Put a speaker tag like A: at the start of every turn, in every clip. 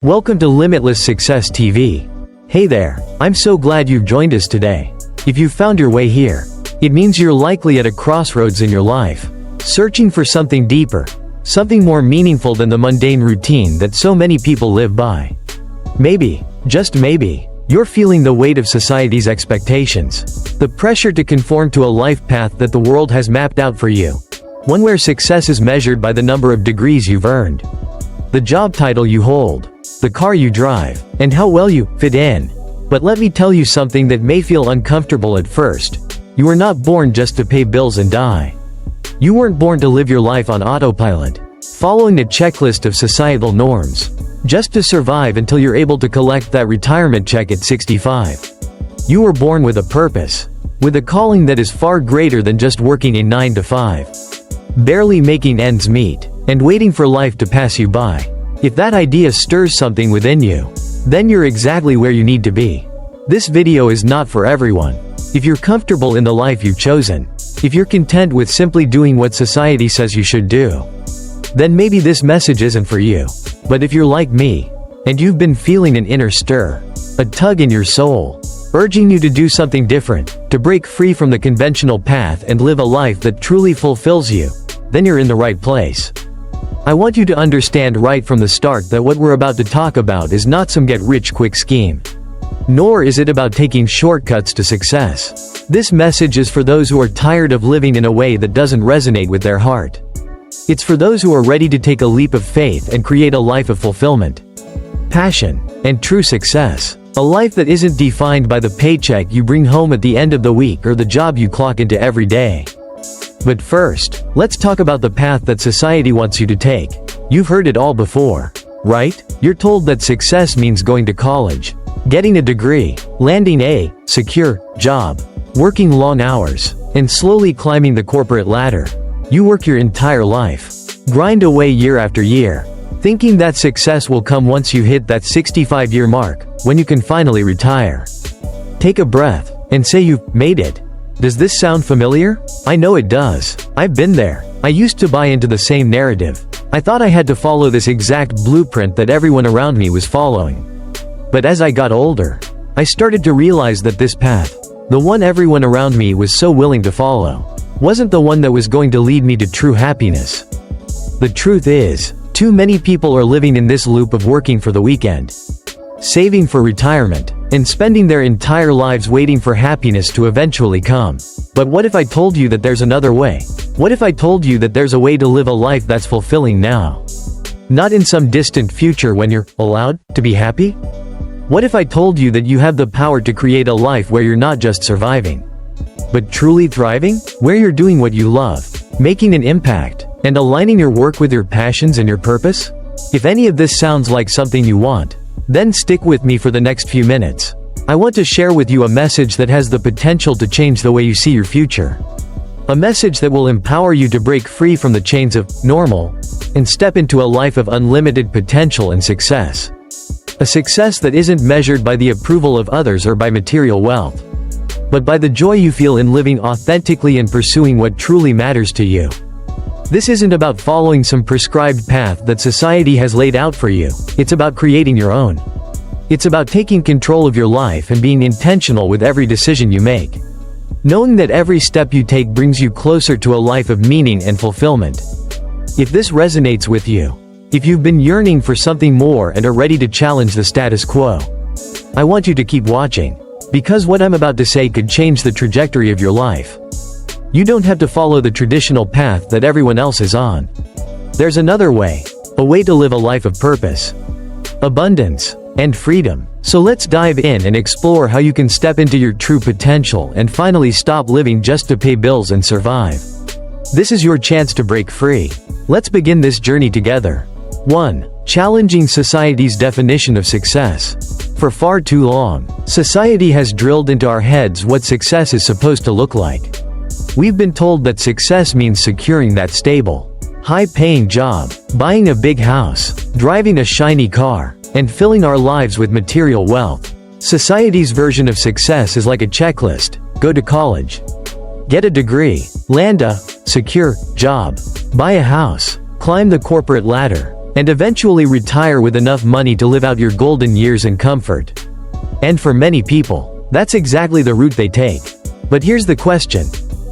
A: Welcome to Limitless Success TV. Hey there, I'm so glad you've joined us today. If you've found your way here, it means you're likely at a crossroads in your life, searching for something deeper, something more meaningful than the mundane routine that so many people live by. Maybe, just maybe, you're feeling the weight of society's expectations, the pressure to conform to a life path that the world has mapped out for you, one where success is measured by the number of degrees you've earned, the job title you hold, the car you drive, and how well you fit in. But let me tell you something that may feel uncomfortable at first. You were not born just to pay bills and die. You weren't born to live your life on autopilot, following a checklist of societal norms, just to survive until you're able to collect that retirement check at 65. You were born with a purpose, with a calling that is far greater than just working a 9 to 5, barely making ends meet, and waiting for life to pass you by. If that idea stirs something within you, then you're exactly where you need to be. This video is not for everyone. If you're comfortable in the life you've chosen, if you're content with simply doing what society says you should do, then maybe this message isn't for you. But if you're like me, and you've been feeling an inner stir, a tug in your soul, urging you to do something different, to break free from the conventional path and live a life that truly fulfills you, then you're in the right place. I want you to understand right from the start that what we're about to talk about is not some get-rich-quick scheme. Nor is it about taking shortcuts to success. This message is for those who are tired of living in a way that doesn't resonate with their heart. It's for those who are ready to take a leap of faith and create a life of fulfillment, passion, and true success. A life that isn't defined by the paycheck you bring home at the end of the week or the job you clock into every day. But first, let's talk about the path that society wants you to take. You've heard it all before, right? You're told that success means going to college, getting a degree, landing a secure job, working long hours, and slowly climbing the corporate ladder. You work your entire life, grind away year after year, thinking that success will come once you hit that 65-year mark, when you can finally retire. Take a breath, and say you've made it. Does this sound familiar? I know it does. I've been there. I used to buy into the same narrative. I thought I had to follow this exact blueprint that everyone around me was following. But as I got older, I started to realize that this path, the one everyone around me was so willing to follow, wasn't the one that was going to lead me to true happiness. The truth is, too many people are living in this loop of working for the weekend, saving for retirement, and spending their entire lives waiting for happiness to eventually come. But what if I told you that there's another way? What if I told you that there's a way to live a life that's fulfilling now? Not in some distant future when you're allowed to be happy? What if I told you that you have the power to create a life where you're not just surviving, but truly thriving? Where you're doing what you love, making an impact, and aligning your work with your passions and your purpose? If any of this sounds like something you want, then stick with me for the next few minutes. I want to share with you a message that has the potential to change the way you see your future. A message that will empower you to break free from the chains of normal and step into a life of unlimited potential and success. A success that isn't measured by the approval of others or by material wealth, but by the joy you feel in living authentically and pursuing what truly matters to you. This isn't about following some prescribed path that society has laid out for you. It's about creating your own. It's about taking control of your life and being intentional with every decision you make, knowing that every step you take brings you closer to a life of meaning and fulfillment. If this resonates with you, if you've been yearning for something more and are ready to challenge the status quo, I want you to keep watching, because what I'm about to say could change the trajectory of your life. You don't have to follow the traditional path that everyone else is on. There's another way, a way to live a life of purpose, abundance, and freedom. So let's dive in and explore how you can step into your true potential and finally stop living just to pay bills and survive. This is your chance to break free. Let's begin this journey together. 1. Challenging society's definition of success. For far too long, society has drilled into our heads what success is supposed to look like. We've been told that success means securing that stable, high-paying job, buying a big house, driving a shiny car, and filling our lives with material wealth. Society's version of success is like a checklist: go to college, get a degree, land a secure job, buy a house, climb the corporate ladder, and eventually retire with enough money to live out your golden years in comfort. And for many people, that's exactly the route they take. But here's the question.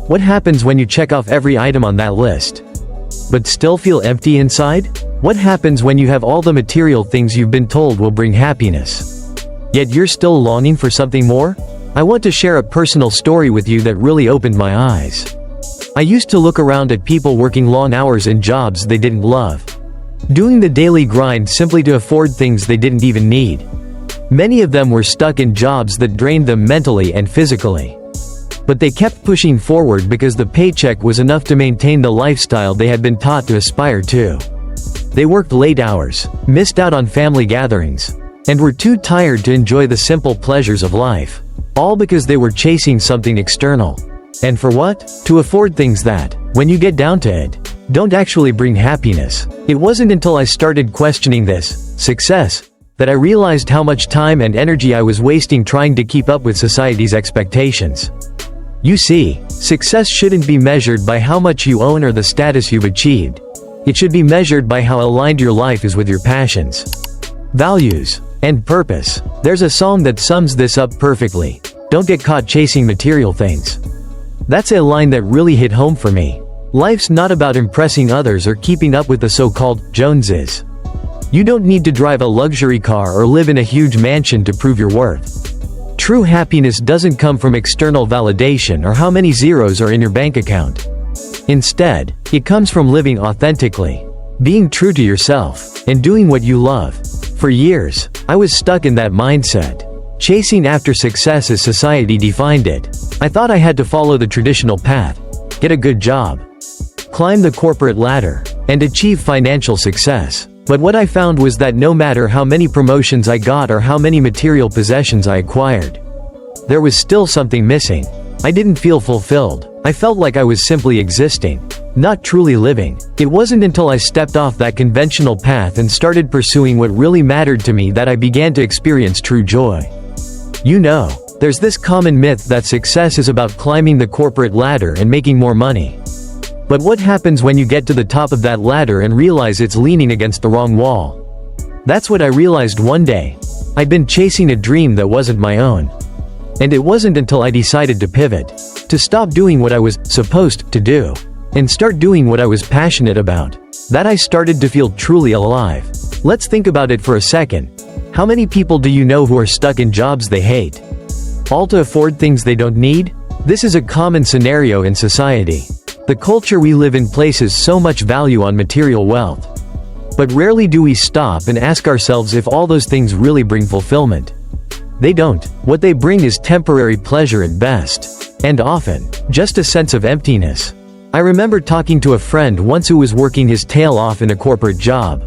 A: What happens when you check off every item on that list, but still feel empty inside? What happens when you have all the material things you've been told will bring happiness, yet you're still longing for something more? I want to share a personal story with you that really opened my eyes. I used to look around at people working long hours in jobs they didn't love, doing the daily grind simply to afford things they didn't even need. Many of them were stuck in jobs that drained them mentally and physically. But they kept pushing forward because the paycheck was enough to maintain the lifestyle they had been taught to aspire to. They worked late hours, missed out on family gatherings, and were too tired to enjoy the simple pleasures of life. All because they were chasing something external. And for what? To afford things that, when you get down to it, don't actually bring happiness. It wasn't until I started questioning this success that I realized how much time and energy I was wasting trying to keep up with society's expectations. You see, success shouldn't be measured by how much you own or the status you've achieved. It should be measured by how aligned your life is with your passions, values, and purpose. There's a song that sums this up perfectly. Don't get caught chasing material things. That's a line that really hit home for me. Life's not about impressing others or keeping up with the so-called Joneses. You don't need to drive a luxury car or live in a huge mansion to prove your worth. True happiness doesn't come from external validation or how many zeros are in your bank account. Instead, it comes from living authentically, being true to yourself, and doing what you love. For years, I was stuck in that mindset, chasing after success as society defined it. I thought I had to follow the traditional path, get a good job, climb the corporate ladder, and achieve financial success. But what I found was that no matter how many promotions I got or how many material possessions I acquired, there was still something missing. I didn't feel fulfilled. I felt like I was simply existing, not truly living. It wasn't until I stepped off that conventional path and started pursuing what really mattered to me that I began to experience true joy. You know, there's this common myth that success is about climbing the corporate ladder and making more money. But what happens when you get to the top of that ladder and realize it's leaning against the wrong wall? That's what I realized one day. I'd been chasing a dream that wasn't my own. And it wasn't until I decided to pivot, to stop doing what I was supposed to do, and start doing what I was passionate about, that I started to feel truly alive. Let's think about it for a second. How many people do you know who are stuck in jobs they hate, all to afford things they don't need? This is a common scenario in society. The culture we live in places so much value on material wealth. But rarely do we stop and ask ourselves if all those things really bring fulfillment. They don't. What they bring is temporary pleasure at best. And often, just a sense of emptiness. I remember talking to a friend once who was working his tail off in a corporate job.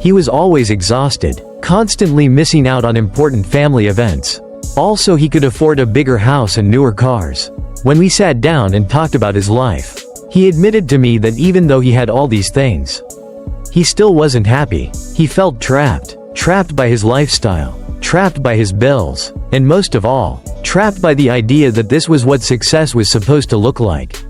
A: He was always exhausted, constantly missing out on important family events. Also, he could afford a bigger house and newer cars. When we sat down and talked about his life, he admitted to me that even though he had all these things, he still wasn't happy. He felt trapped by his lifestyle, trapped by his bills, and most of all, trapped by the idea that this was what success was supposed to look like.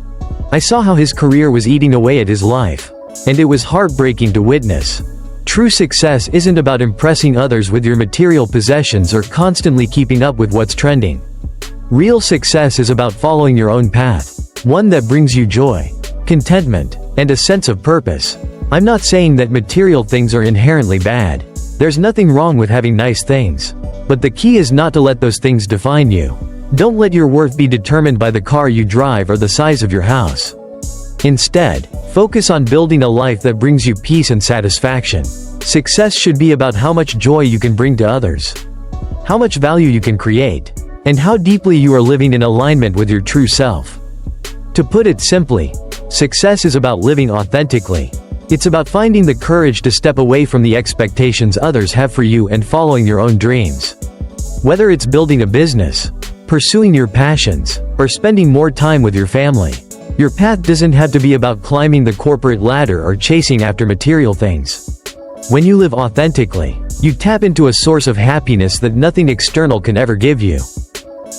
A: I saw how his career was eating away at his life, and it was heartbreaking to witness. True success isn't about impressing others with your material possessions or constantly keeping up with what's trending. Real success is about following your own path, one that brings you joy, contentment, and a sense of purpose. I'm not saying that material things are inherently bad. There's nothing wrong with having nice things. But the key is not to let those things define you. Don't let your worth be determined by the car you drive or the size of your house. Instead, focus on building a life that brings you peace and satisfaction. Success should be about how much joy you can bring to others, how much value you can create, and how deeply you are living in alignment with your true self. To put it simply, success is about living authentically. It's about finding the courage to step away from the expectations others have for you and following your own dreams. Whether it's building a business, pursuing your passions, or spending more time with your family, your path doesn't have to be about climbing the corporate ladder or chasing after material things. When you live authentically, you tap into a source of happiness that nothing external can ever give you.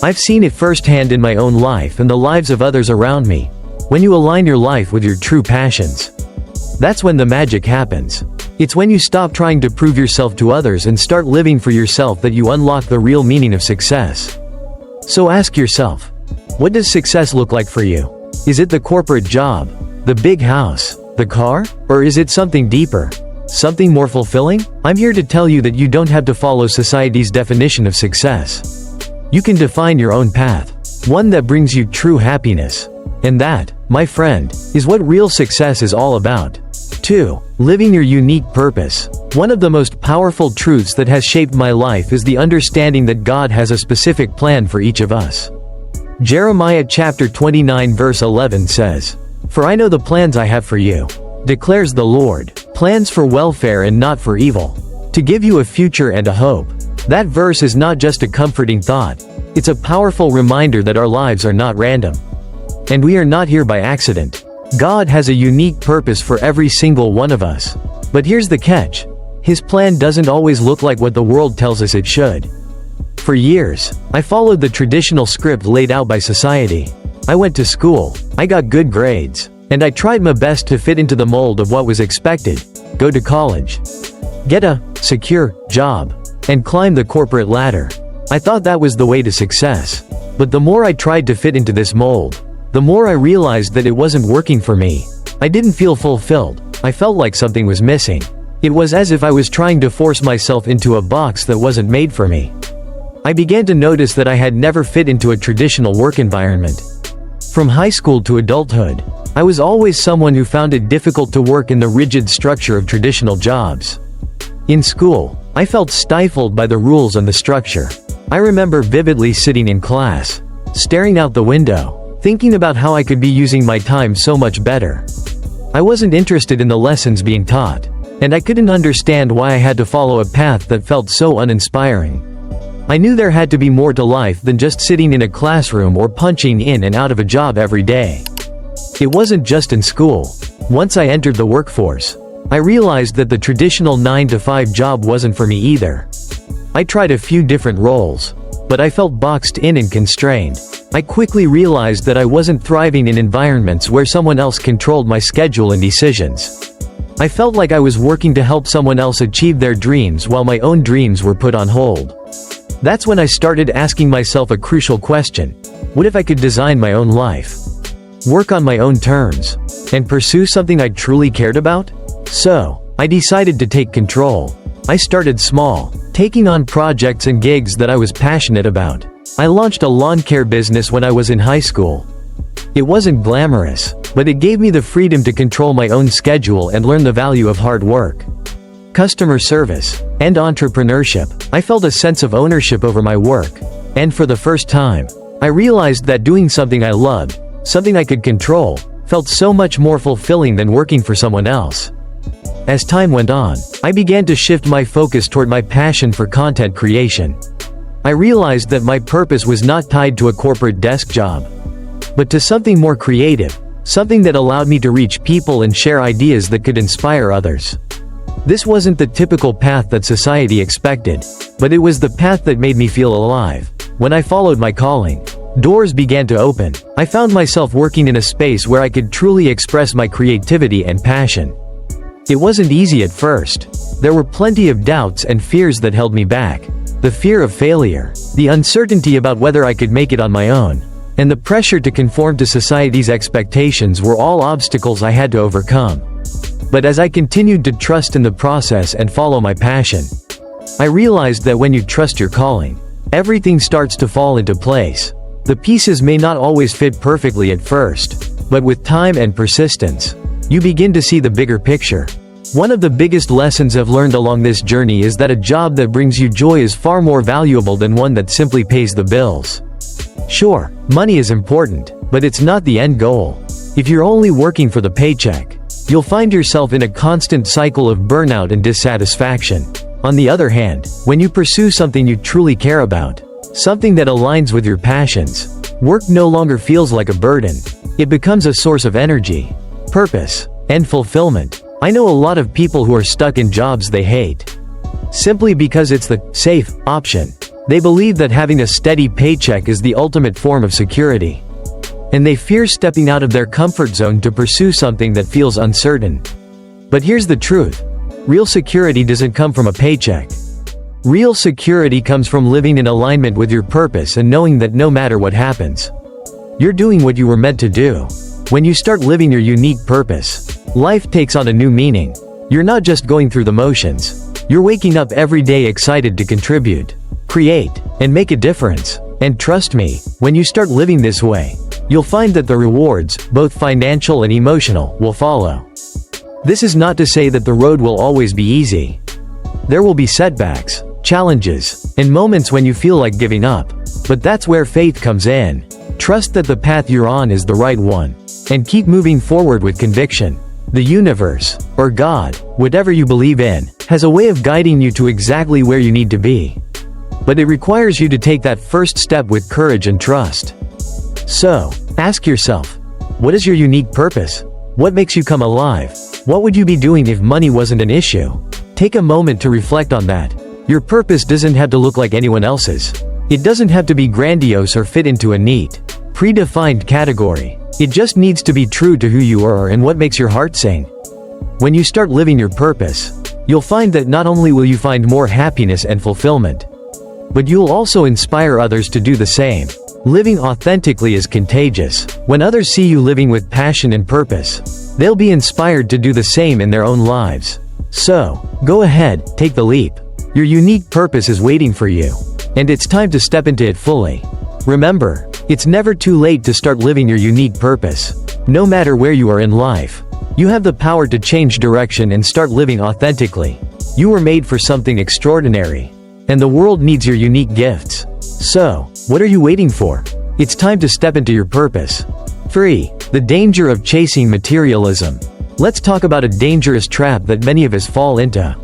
A: I've seen it firsthand in my own life and the lives of others around me. When you align your life with your true passions, that's when the magic happens. It's when you stop trying to prove yourself to others and start living for yourself that you unlock the real meaning of success. So ask yourself, what does success look like for you? Is it the corporate job, the big house, the car, or is it something deeper? Something more fulfilling? I'm here to tell you that you don't have to follow society's definition of success. You can define your own path, one that brings you true happiness. And that, my friend, is what real success is all about. 2. Living your unique purpose. One of the most powerful truths that has shaped my life is the understanding that God has a specific plan for each of us. Jeremiah chapter 29 verse 11 says, "For I know the plans I have for you, declares the Lord, plans for welfare and not for evil, to give you a future and a hope." That verse is not just a comforting thought, it's a powerful reminder that our lives are not random. And we are not here by accident. God has a unique purpose for every single one of us. But here's the catch. His plan doesn't always look like what the world tells us it should. For years, I followed the traditional script laid out by society. I went to school, I got good grades, and I tried my best to fit into the mold of what was expected. Go to college, get a secure job, and climb the corporate ladder. I thought that was the way to success. But the more I tried to fit into this mold, the more I realized that it wasn't working for me. I didn't feel fulfilled. I felt like something was missing. It was as if I was trying to force myself into a box that wasn't made for me. I began to notice that I had never fit into a traditional work environment. From high school to adulthood, I was always someone who found it difficult to work in the rigid structure of traditional jobs. In school, I felt stifled by the rules and the structure. I remember vividly sitting in class, staring out the window, thinking about how I could be using my time so much better. I wasn't interested in the lessons being taught, and I couldn't understand why I had to follow a path that felt so uninspiring. I knew there had to be more to life than just sitting in a classroom or punching in and out of a job every day. It wasn't just in school. Once I entered the workforce, I realized that the traditional 9-to-5 job wasn't for me either. I tried a few different roles, but I felt boxed in and constrained. I quickly realized that I wasn't thriving in environments where someone else controlled my schedule and decisions. I felt like I was working to help someone else achieve their dreams while my own dreams were put on hold. That's when I started asking myself a crucial question. What if I could design my own life? Work on my own terms? And pursue something I truly cared about? So, I decided to take control. I started small, taking on projects and gigs that I was passionate about. I launched a lawn care business when I was in high school. It wasn't glamorous, but it gave me the freedom to control my own schedule and learn the value of hard work, customer service, and entrepreneurship. I felt a sense of ownership over my work. And for the first time, I realized that doing something I loved, something I could control, felt so much more fulfilling than working for someone else. As time went on, I began to shift my focus toward my passion for content creation. I realized that my purpose was not tied to a corporate desk job, but to something more creative, something that allowed me to reach people and share ideas that could inspire others. This wasn't the typical path that society expected, but it was the path that made me feel alive. When I followed my calling, doors began to open. I found myself working in a space where I could truly express my creativity and passion. It wasn't easy at first. There were plenty of doubts and fears that held me back. The fear of failure, the uncertainty about whether I could make it on my own, and the pressure to conform to society's expectations were all obstacles I had to overcome. But as I continued to trust in the process and follow my passion, I realized that when you trust your calling, everything starts to fall into place. The pieces may not always fit perfectly at first, but with time and persistence, you begin to see the bigger picture. One of the biggest lessons I've learned along this journey is that a job that brings you joy is far more valuable than one that simply pays the bills. Sure, money is important, but it's not the end goal. If you're only working for the paycheck, you'll find yourself in a constant cycle of burnout and dissatisfaction. On the other hand, when you pursue something you truly care about, something that aligns with your passions, work no longer feels like a burden. It becomes a source of energy, purpose, and fulfillment. I know a lot of people who are stuck in jobs they hate, simply because it's the safe option. They believe that having a steady paycheck is the ultimate form of security, and they fear stepping out of their comfort zone to pursue something that feels uncertain. But here's the truth. Real security doesn't come from a paycheck. Real security comes from living in alignment with your purpose and knowing that no matter what happens, you're doing what you were meant to do. When you start living your unique purpose, life takes on a new meaning. You're not just going through the motions. You're waking up every day excited to contribute, create, and make a difference. And trust me, when you start living this way, you'll find that the rewards, both financial and emotional, will follow. This is not to say that the road will always be easy. There will be setbacks, challenges, and moments when you feel like giving up. But that's where faith comes in. Trust that the path you're on is the right one, and keep moving forward with conviction. The universe, or God, whatever you believe in, has a way of guiding you to exactly where you need to be. But it requires you to take that first step with courage and trust. So, ask yourself, what is your unique purpose? What makes you come alive? What would you be doing if money wasn't an issue? Take a moment to reflect on that. Your purpose doesn't have to look like anyone else's. It doesn't have to be grandiose or fit into a neat, predefined category. It just needs to be true to who you are and what makes your heart sing. When you start living your purpose, you'll find that not only will you find more happiness and fulfillment, but you'll also inspire others to do the same. Living authentically is contagious. When others see you living with passion and purpose, they'll be inspired to do the same in their own lives. So, go ahead, take the leap. Your unique purpose is waiting for you, and it's time to step into it fully. Remember, it's never too late to start living your unique purpose. No matter where you are in life, you have the power to change direction and start living authentically. You were made for something extraordinary, and the world needs your unique gifts. So, what are you waiting for? It's time to step into your purpose. 3. The danger of chasing materialism. Let's talk about a dangerous trap that many of us fall into.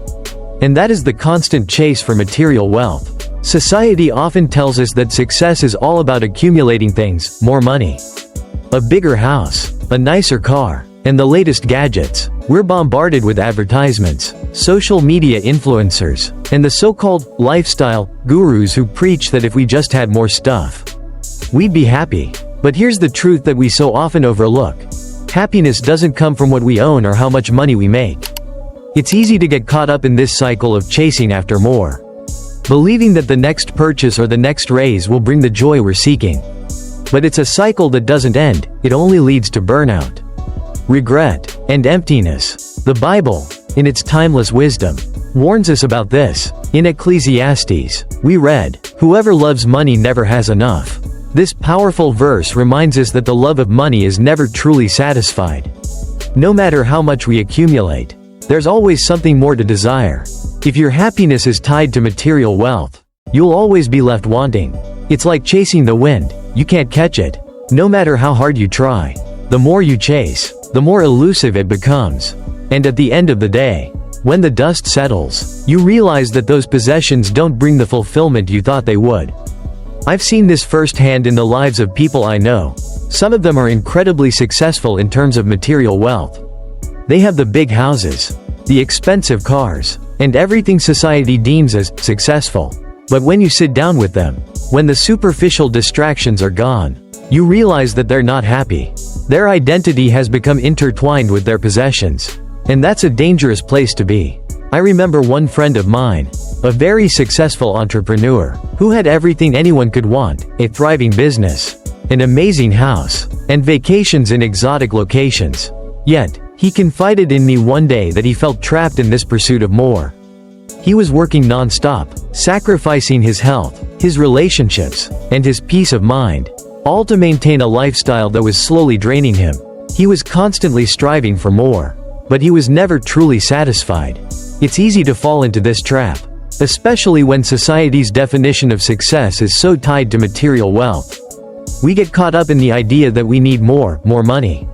A: And that is the constant chase for material wealth. Society often tells us that success is all about accumulating things, more money, a bigger house, a nicer car, and the latest gadgets. We're bombarded with advertisements, social media influencers, and the so-called lifestyle gurus who preach that if we just had more stuff, we'd be happy. But here's the truth that we so often overlook. Happiness doesn't come from what we own or how much money we make. It's easy to get caught up in this cycle of chasing after more, believing that the next purchase or the next raise will bring the joy we're seeking. But it's a cycle that doesn't end. It only leads to burnout, regret, and emptiness. The Bible, in its timeless wisdom, warns us about this. In Ecclesiastes, we read, "Whoever loves money never has enough." This powerful verse reminds us that the love of money is never truly satisfied. No matter how much we accumulate, there's always something more to desire. If your happiness is tied to material wealth, you'll always be left wanting. It's like chasing the wind. You can't catch it, no matter how hard you try. The more you chase, the more elusive it becomes. And at the end of the day, when the dust settles, you realize that those possessions don't bring the fulfillment you thought they would. I've seen this firsthand in the lives of people I know. Some of them are incredibly successful in terms of material wealth. They have the big houses, the expensive cars, and everything society deems as successful. But when you sit down with them, when the superficial distractions are gone, you realize that they're not happy. Their identity has become intertwined with their possessions. And that's a dangerous place to be. I remember one friend of mine, a very successful entrepreneur, who had everything anyone could want: a thriving business, an amazing house, and vacations in exotic locations. Yet, he confided in me one day that he felt trapped in this pursuit of more. He was working non-stop, sacrificing his health, his relationships, and his peace of mind, all to maintain a lifestyle that was slowly draining him. He was constantly striving for more, but he was never truly satisfied. It's easy to fall into this trap, especially when society's definition of success is so tied to material wealth. We get caught up in the idea that we need more money,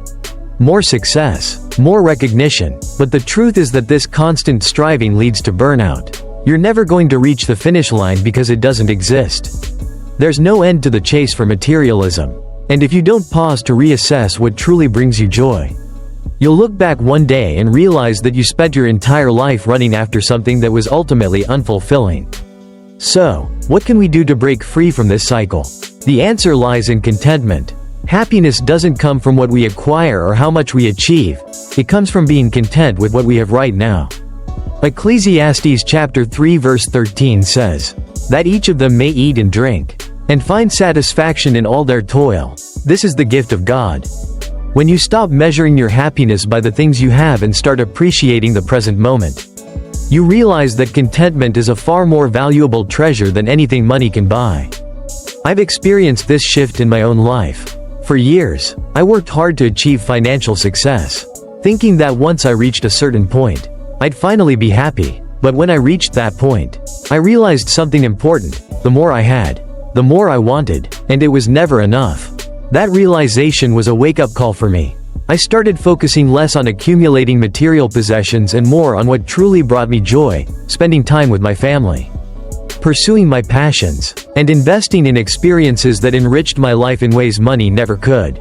A: more success, more recognition, but the truth is that this constant striving leads to burnout. You're never going to reach the finish line because it doesn't exist. There's no end to the chase for materialism. And if you don't pause to reassess what truly brings you joy, you'll look back one day and realize that you spent your entire life running after something that was ultimately unfulfilling. So, what can we do to break free from this cycle? The answer lies in contentment. Happiness doesn't come from what we acquire or how much we achieve. It comes from being content with what we have right now. Ecclesiastes chapter 3 verse 13 says, "That each of them may eat and drink, and find satisfaction in all their toil. This is the gift of God." When you stop measuring your happiness by the things you have and start appreciating the present moment, you realize that contentment is a far more valuable treasure than anything money can buy. I've experienced this shift in my own life. For years, I worked hard to achieve financial success, thinking that once I reached a certain point, I'd finally be happy. But when I reached that point, I realized something important. The more I had, the more I wanted, and it was never enough. That realization was a wake-up call for me. I started focusing less on accumulating material possessions and more on what truly brought me joy, spending time with my family, pursuing my passions, and investing in experiences that enriched my life in ways money never could.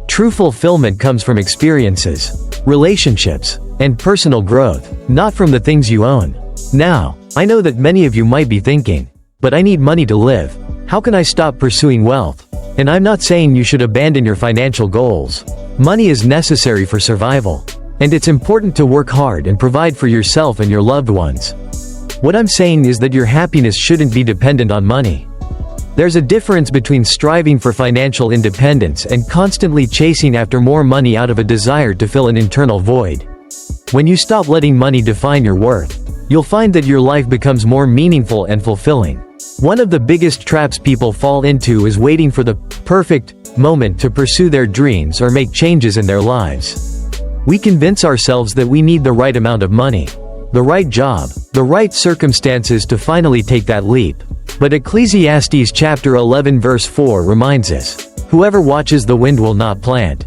A: True fulfillment comes from experiences, relationships, and personal growth, not from the things you own. Now, I know that many of you might be thinking, "But I need money to live. How can I stop pursuing wealth?" And I'm not saying you should abandon your financial goals. Money is necessary for survival, and it's important to work hard and provide for yourself and your loved ones. What I'm saying is that your happiness shouldn't be dependent on money. There's a difference between striving for financial independence and constantly chasing after more money out of a desire to fill an internal void. When you stop letting money define your worth, you'll find that your life becomes more meaningful and fulfilling. One of the biggest traps people fall into is waiting for the perfect moment to pursue their dreams or make changes in their lives. We convince ourselves that we need the right amount of money, the right job, the right circumstances to finally take that leap. But Ecclesiastes chapter 11 verse 4 reminds us, "Whoever watches the wind will not plant.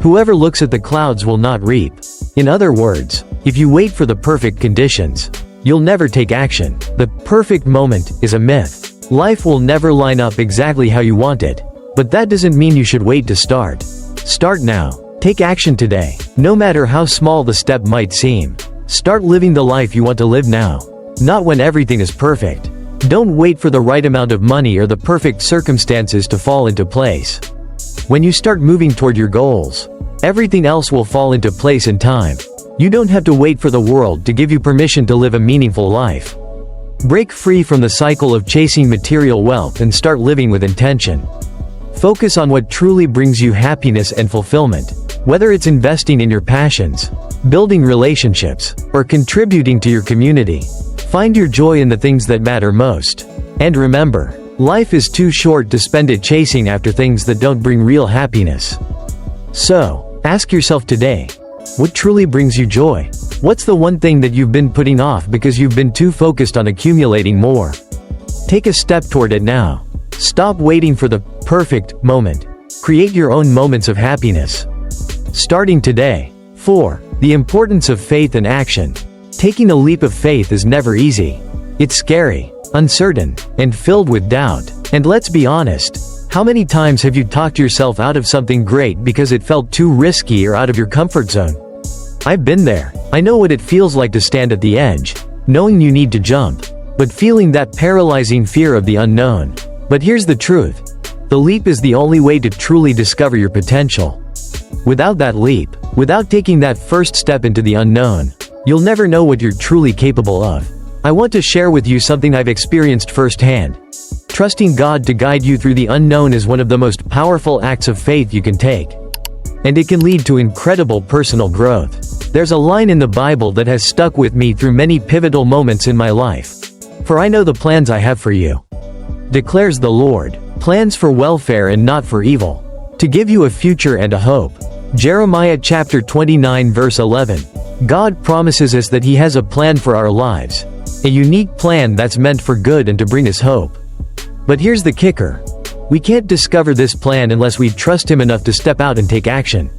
A: Whoever looks at the clouds will not reap." In other words, if you wait for the perfect conditions, you'll never take action. The perfect moment is a myth. Life will never line up exactly how you want it. But that doesn't mean you should wait to start. Start now. Take action today, no matter how small the step might seem. Start living the life you want to live now, not when everything is perfect. Don't wait for the right amount of money or the perfect circumstances to fall into place. When you start moving toward your goals, everything else will fall into place in time. You don't have to wait for the world to give you permission to live a meaningful life. Break free from the cycle of chasing material wealth and start living with intention. Focus on what truly brings you happiness and fulfillment. Whether it's investing in your passions, building relationships, or contributing to your community, find your joy in the things that matter most. And remember, life is too short to spend it chasing after things that don't bring real happiness. So, ask yourself today, what truly brings you joy? What's the one thing that you've been putting off because you've been too focused on accumulating more? Take a step toward it now. Stop waiting for the perfect moment. Create your own moments of happiness, starting today. 4. The importance of faith and action. Taking a leap of faith is never easy. It's scary, uncertain, and filled with doubt. And let's be honest, how many times have you talked yourself out of something great because it felt too risky or out of your comfort zone? I've been there. I know what it feels like to stand at the edge, knowing you need to jump, but feeling that paralyzing fear of the unknown. But here's the truth. The leap is the only way to truly discover your potential. Without that leap, without taking that first step into the unknown, you'll never know what you're truly capable of. I want to share with you something I've experienced firsthand. Trusting God to guide you through the unknown is one of the most powerful acts of faith you can take. And it can lead to incredible personal growth. There's a line in the Bible that has stuck with me through many pivotal moments in my life. "For I know the plans I have for you, declares the Lord, plans for welfare and not for evil, to give you a future and a hope." Jeremiah chapter 29 verse 11. God promises us that He has a plan for our lives, a unique plan that's meant for good and to bring us hope. But here's the kicker. We can't discover this plan unless we trust Him enough to step out and take action,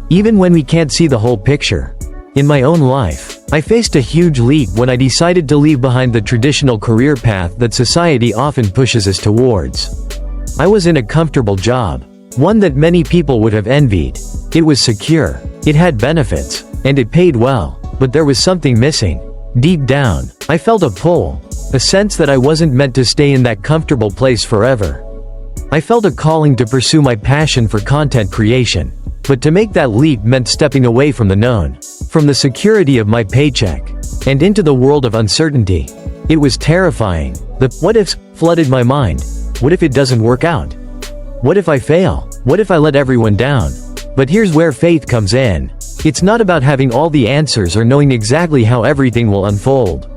A: even when we can't see the whole picture. In my own life, I faced a huge leap when I decided to leave behind the traditional career path that society often pushes us towards. I was in a comfortable job, one that many people would have envied. It was secure, it had benefits, and it paid well, but there was something missing. Deep down, I felt a pull, a sense that I wasn't meant to stay in that comfortable place forever. I felt a calling to pursue my passion for content creation, But to make that leap meant stepping away from the known, from the security of my paycheck, and into the world of uncertainty. It was terrifying. The what-ifs flooded my mind. What if it doesn't work out? What if I fail? What if I let everyone down? But here's where faith comes in. It's not about having all the answers or knowing exactly how everything will unfold.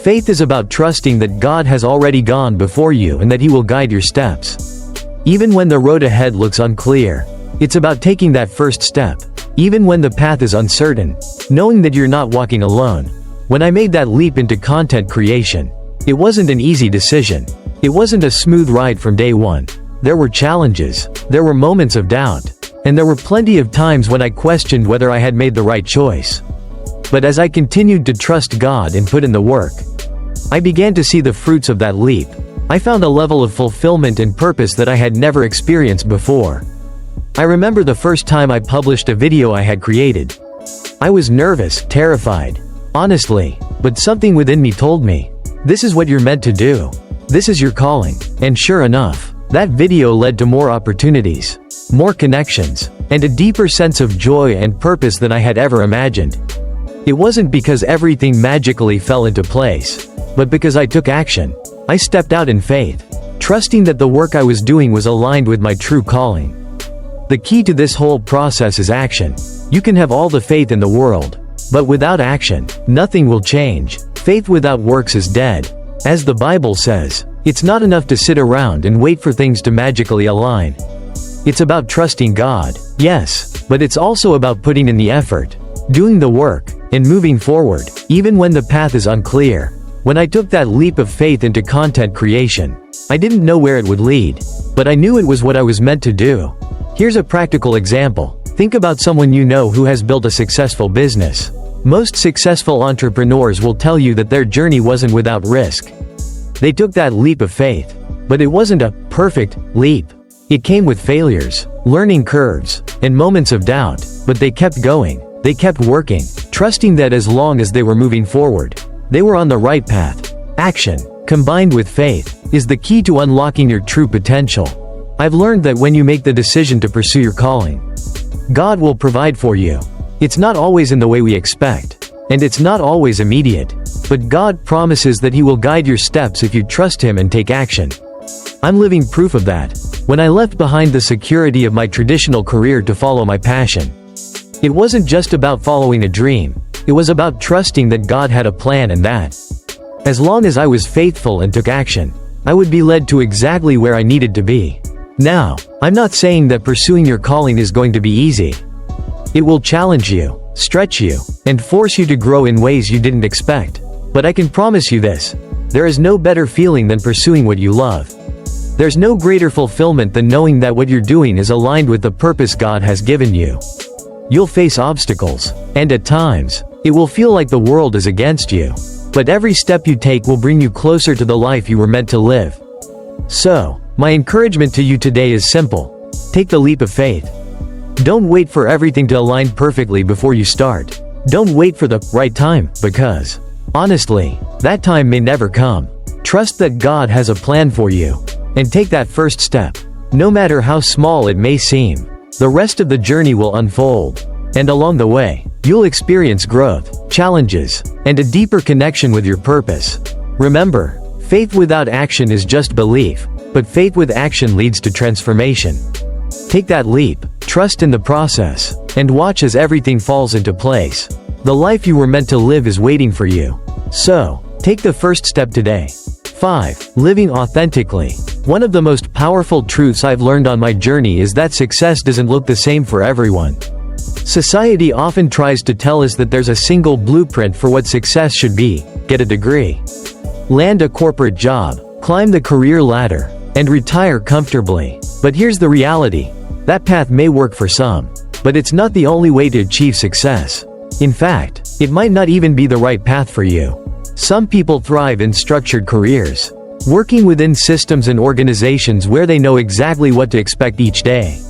A: Faith is about trusting that God has already gone before you and that He will guide your steps. Even when the road ahead looks unclear, it's about taking that first step. Even when the path is uncertain, knowing that you're not walking alone. When I made that leap into content creation, it wasn't an easy decision. It wasn't a smooth ride from day one. There were challenges, there were moments of doubt, and there were plenty of times when I questioned whether I had made the right choice. But as I continued to trust God and put in the work, I began to see the fruits of that leap. I found a level of fulfillment and purpose that I had never experienced before. I remember the first time I published a video I had created. I was nervous, terrified, honestly, but something within me told me, this is what you're meant to do. This is your calling. And sure enough, that video led to more opportunities, more connections, and a deeper sense of joy and purpose than I had ever imagined. It wasn't because everything magically fell into place, but because I took action. I stepped out in faith, trusting that the work I was doing was aligned with my true calling. The key to this whole process is action. You can have all the faith in the world, but without action, nothing will change. Faith without works is dead. As the Bible says, it's not enough to sit around and wait for things to magically align. It's about trusting God, yes, but it's also about putting in the effort, doing the work, and moving forward, even when the path is unclear. When I took that leap of faith into content creation, I didn't know where it would lead, but I knew it was what I was meant to do. Here's a practical example. Think about someone you know who has built a successful business. Most successful entrepreneurs will tell you that their journey wasn't without risk. They took that leap of faith, but it wasn't a perfect leap. It came with failures, learning curves, and moments of doubt, but they kept going. They kept working, trusting that as long as they were moving forward, they were on the right path. Action, combined with faith, is the key to unlocking your true potential. I've learned that when you make the decision to pursue your calling, God will provide for you. It's not always in the way we expect, and it's not always immediate, but God promises that He will guide your steps if you trust Him and take action. I'm living proof of that. When I left behind the security of my traditional career to follow my passion, it wasn't just about following a dream, it was about trusting that God had a plan and that, as long as I was faithful and took action, I would be led to exactly where I needed to be. Now, I'm not saying that pursuing your calling is going to be easy. It will challenge you, stretch you, and force you to grow in ways you didn't expect. But I can promise you this, there is no better feeling than pursuing what you love. There's no greater fulfillment than knowing that what you're doing is aligned with the purpose God has given you. You'll face obstacles, and at times, it will feel like the world is against you. But every step you take will bring you closer to the life you were meant to live. So, my encouragement to you today is simple. Take the leap of faith. Don't wait for everything to align perfectly before you start. Don't wait for the right time, because, honestly, that time may never come. Trust that God has a plan for you, and take that first step. No matter how small it may seem, the rest of the journey will unfold. And along the way, you'll experience growth, challenges, and a deeper connection with your purpose. Remember, faith without action is just belief, but faith with action leads to transformation. Take that leap, trust in the process, and watch as everything falls into place. The life you were meant to live is waiting for you. So, take the first step today. 5. Living authentically. One of the most powerful truths I've learned on my journey is that success doesn't look the same for everyone. Society often tries to tell us that there's a single blueprint for what success should be: get a degree, land a corporate job, climb the career ladder, and retire comfortably. But here's the reality. That path may work for some, but it's not the only way to achieve success. In fact, it might not even be the right path for you. Some people thrive in structured careers, working within systems and organizations where they know exactly what to expect each day.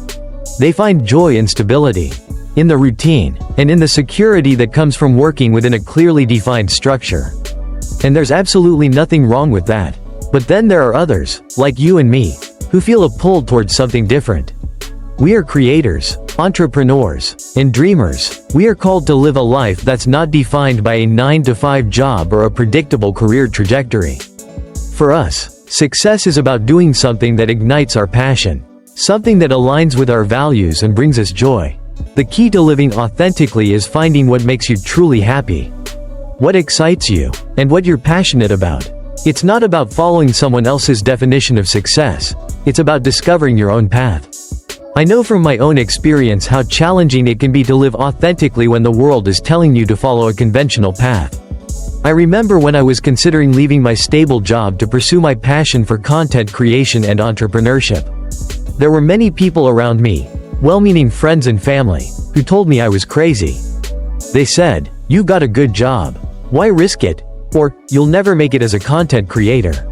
A: They find joy and stability in the routine, and in the security that comes from working within a clearly defined structure. And there's absolutely nothing wrong with that. But then there are others, like you and me, who feel a pull towards something different. We are creators, Entrepreneurs and dreamers, we are called to live a life that's not defined by a 9-to-5 job or a predictable career trajectory. For us, success is about doing something that ignites our passion, something that aligns with our values and brings us joy. The key to living authentically is finding what makes you truly happy, what excites you, and what you're passionate about. It's not about following someone else's definition of success, it's about discovering your own path. I know from my own experience how challenging it can be to live authentically when the world is telling you to follow a conventional path. I remember when I was considering leaving my stable job to pursue my passion for content creation and entrepreneurship. There were many people around me, well-meaning friends and family, who told me I was crazy. They said, "You got a good job. Why risk it?" Or, "You'll never make it as a content creator."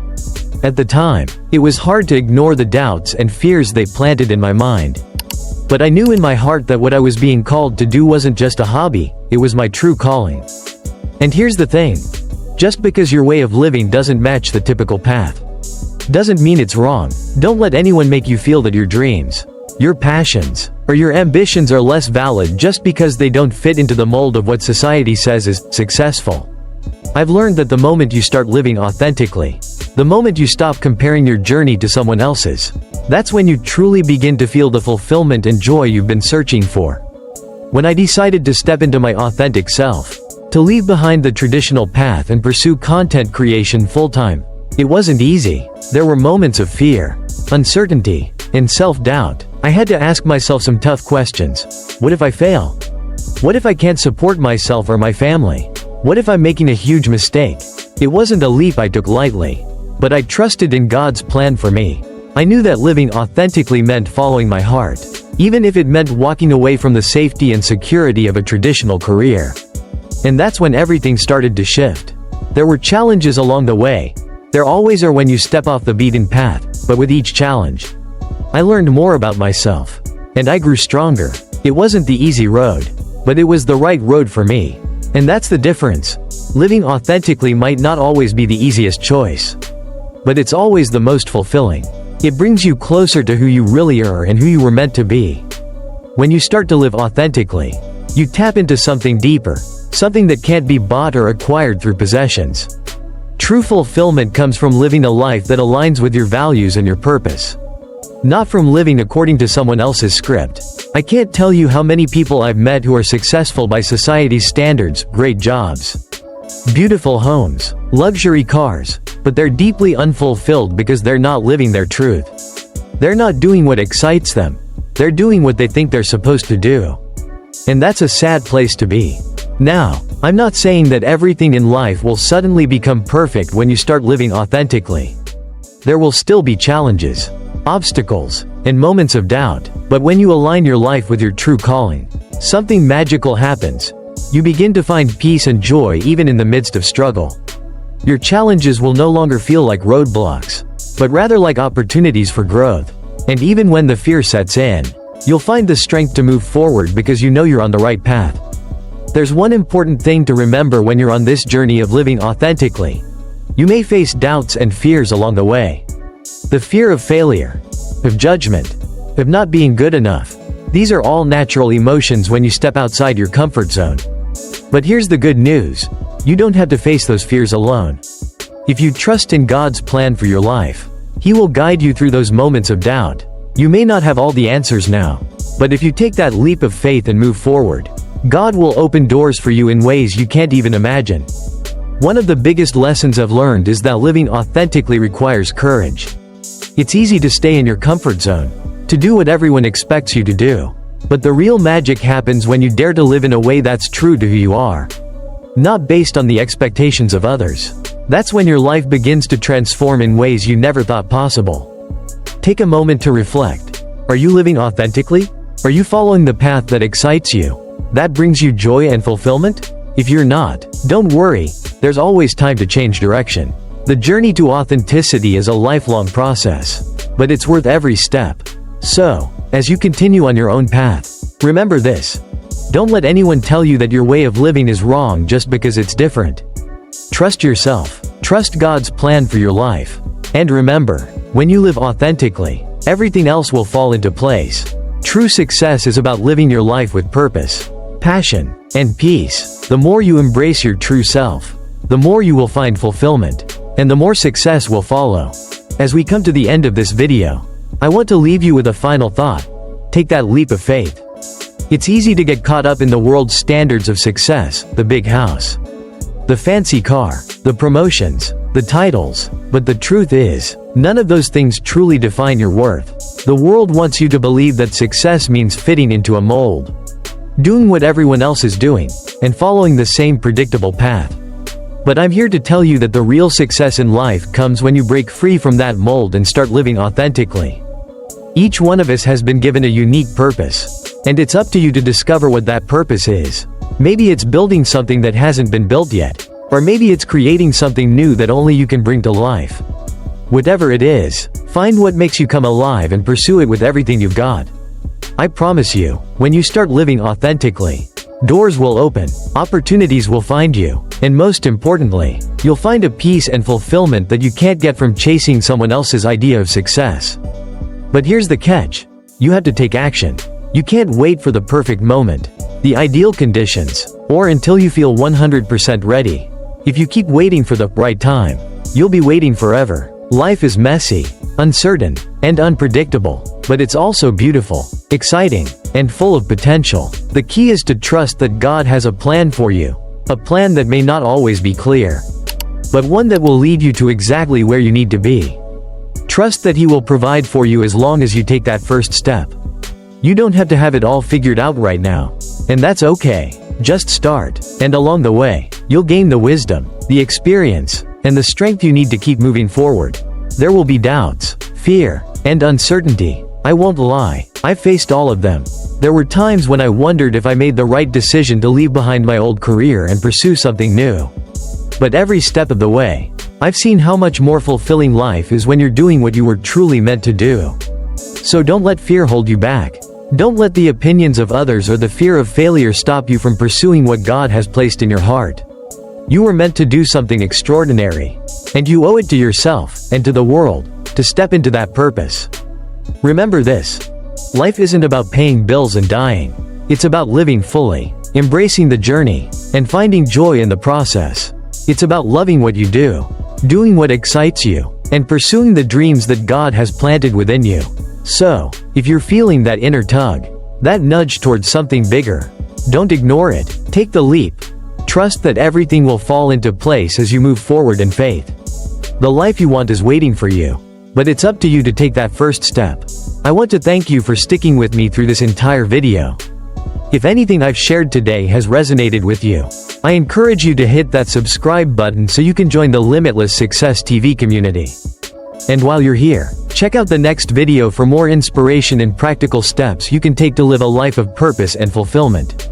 A: At the time, it was hard to ignore the doubts and fears they planted in my mind. But I knew in my heart that what I was being called to do wasn't just a hobby, it was my true calling. And here's the thing. Just because your way of living doesn't match the typical path, doesn't mean it's wrong. Don't let anyone make you feel that your dreams, your passions, or your ambitions are less valid just because they don't fit into the mold of what society says is successful. I've learned that the moment you start living authentically, the moment you stop comparing your journey to someone else's, that's when you truly begin to feel the fulfillment and joy you've been searching for. When I decided to step into my authentic self, to leave behind the traditional path and pursue content creation full-time, it wasn't easy. There were moments of fear, uncertainty, and self-doubt. I had to ask myself some tough questions. What if I fail? What if I can't support myself or my family? What if I'm making a huge mistake? It wasn't a leap I took lightly, but I trusted in God's plan for me. I knew that living authentically meant following my heart, even if it meant walking away from the safety and security of a traditional career. And that's when everything started to shift. There were challenges along the way. There always are when you step off the beaten path, but with each challenge, I learned more about myself, and I grew stronger. It wasn't the easy road, but it was the right road for me. And that's the difference. Living authentically might not always be the easiest choice, but it's always the most fulfilling. It brings you closer to who you really are and who you were meant to be. When you start to live authentically, you tap into something deeper, something that can't be bought or acquired through possessions. True fulfillment comes from living a life that aligns with your values and your purpose, not from living according to someone else's script. I can't tell you how many people I've met who are successful by society's standards, great jobs, beautiful homes, luxury cars, but they're deeply unfulfilled because they're not living their truth. They're not doing what excites them. They're doing what they think they're supposed to do. And that's a sad place to be. Now, I'm not saying that everything in life will suddenly become perfect when you start living authentically. There will still be challenges, obstacles, and moments of doubt, but when you align your life with your true calling, something magical happens. You begin to find peace and joy even in the midst of struggle. Your challenges will no longer feel like roadblocks, but rather like opportunities for growth. And even when the fear sets in, you'll find the strength to move forward because you know you're on the right path. There's one important thing to remember when you're on this journey of living authentically. You may face doubts and fears along the way. The fear of failure, of judgment, of not being good enough. These are all natural emotions when you step outside your comfort zone. But here's the good news. You don't have to face those fears alone. If you trust in God's plan for your life, He will guide you through those moments of doubt. You may not have all the answers now, but if you take that leap of faith and move forward, God will open doors for you in ways you can't even imagine. One of the biggest lessons I've learned is that living authentically requires courage. It's easy to stay in your comfort zone, to do what everyone expects you to do. But the real magic happens when you dare to live in a way that's true to who you are, not based on the expectations of others. That's when your life begins to transform in ways you never thought possible. Take a moment to reflect. Are you living authentically? Are you following the path that excites you, that brings you joy and fulfillment? If you're not, don't worry, there's always time to change direction. The journey to authenticity is a lifelong process, but it's worth every step. So, as you continue on your own path, remember this. Don't let anyone tell you that your way of living is wrong just because it's different. Trust yourself. Trust God's plan for your life. And remember, when you live authentically, everything else will fall into place. True success is about living your life with purpose, passion, and peace. The more you embrace your true self, the more you will find fulfillment, and the more success will follow. As we come to the end of this video, I want to leave you with a final thought. Take that leap of faith. It's easy to get caught up in the world's standards of success, the big house, the fancy car, the promotions, the titles, but the truth is, none of those things truly define your worth. The world wants you to believe that success means fitting into a mold, doing what everyone else is doing, and following the same predictable path. But I'm here to tell you that the real success in life comes when you break free from that mold and start living authentically. Each one of us has been given a unique purpose, and it's up to you to discover what that purpose is. Maybe it's building something that hasn't been built yet, or maybe it's creating something new that only you can bring to life. Whatever it is, find what makes you come alive and pursue it with everything you've got. I promise you, when you start living authentically, doors will open, opportunities will find you, and most importantly, you'll find a peace and fulfillment that you can't get from chasing someone else's idea of success. But here's the catch. You have to take action. You can't wait for the perfect moment, the ideal conditions, or until you feel 100% ready. If you keep waiting for the right time, you'll be waiting forever. Life is messy, uncertain, and unpredictable, but it's also beautiful, exciting, and full of potential. The key is to trust that God has a plan for you, a plan that may not always be clear, but one that will lead you to exactly where you need to be. Trust that He will provide for you as long as you take that first step. You don't have to have it all figured out right now, and that's okay. Just start, and along the way, you'll gain the wisdom, the experience, and the strength you need to keep moving forward. There will be doubts, fear, and uncertainty. I won't lie, I faced all of them. There were times when I wondered if I made the right decision to leave behind my old career and pursue something new. But every step of the way, I've seen how much more fulfilling life is when you're doing what you were truly meant to do. So don't let fear hold you back. Don't let the opinions of others or the fear of failure stop you from pursuing what God has placed in your heart. You were meant to do something extraordinary, and you owe it to yourself and to the world to step into that purpose. Remember this: life isn't about paying bills and dying. It's about living fully, embracing the journey, and finding joy in the process. It's about loving what you do, doing what excites you, and pursuing the dreams that God has planted within you. So, if you're feeling that inner tug, that nudge towards something bigger, don't ignore it. Take the leap. Trust that everything will fall into place as you move forward in faith. The life you want is waiting for you, but it's up to you to take that first step. I want to thank you for sticking with me through this entire video. If anything I've shared today has resonated with you, I encourage you to hit that subscribe button so you can join the Limitless Success TV community. And while you're here, check out the next video for more inspiration and practical steps you can take to live a life of purpose and fulfillment.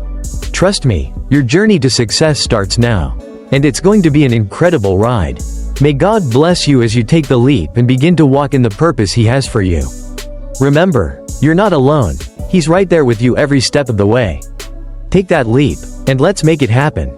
A: Trust me, your journey to success starts now, and it's going to be an incredible ride. May God bless you as you take the leap and begin to walk in the purpose He has for you. Remember, you're not alone. He's right there with you every step of the way. Take that leap, and let's make it happen.